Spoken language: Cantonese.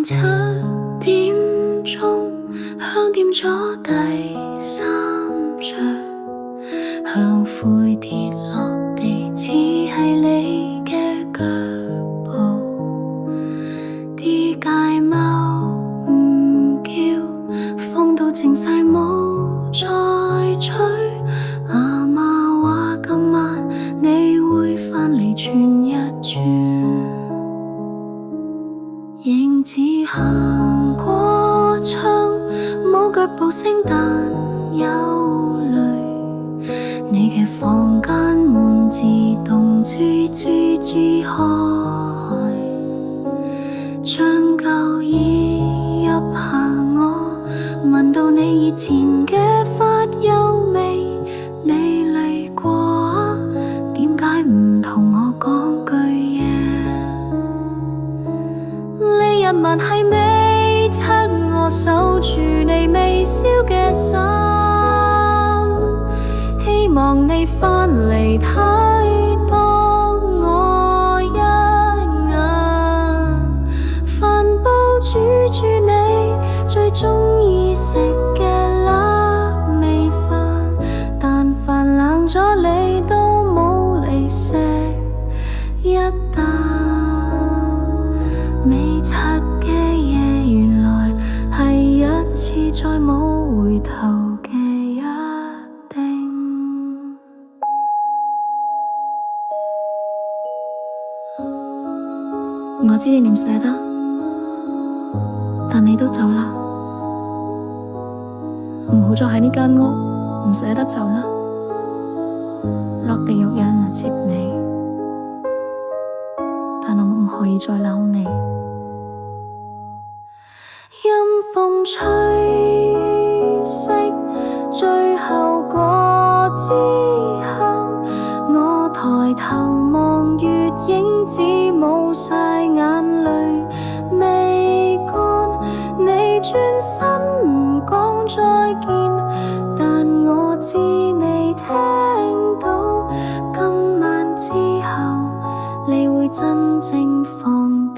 7點鐘，香點咗第3張，香灰跌落地，似係你嘅腳步。啲街貓唔叫，風都靜晒冇再吹。阿媽話今晚你會返嚟轉一轉。影子行過窗，冇腳步聲但有淚。你嘅房間門自動吱吱吱開，將舊衣入下我，聞到你以前嘅髮油味。你嚟過啊，點解唔同我講句嘢？呢一晚係未測我守住你微笑嘅心，希望你返嚟睇多我一眼。飯煲煮住你最鍾意食嘅辣味飯，但飯冷咗你都冇嚟食一啖。未拆嘅嘢，原來係一次再冇回頭嘅約定。我知你唔捨得，但你都走啦，唔好再喺呢間屋，唔捨得走啦。落地獄有人接你，但我唔可以再扭你。陰風吹熄最後果之後，我抬頭望月影子，冇晒眼淚未乾。你轉身唔講再見，但我知你聽到。今晚之後，你會真正放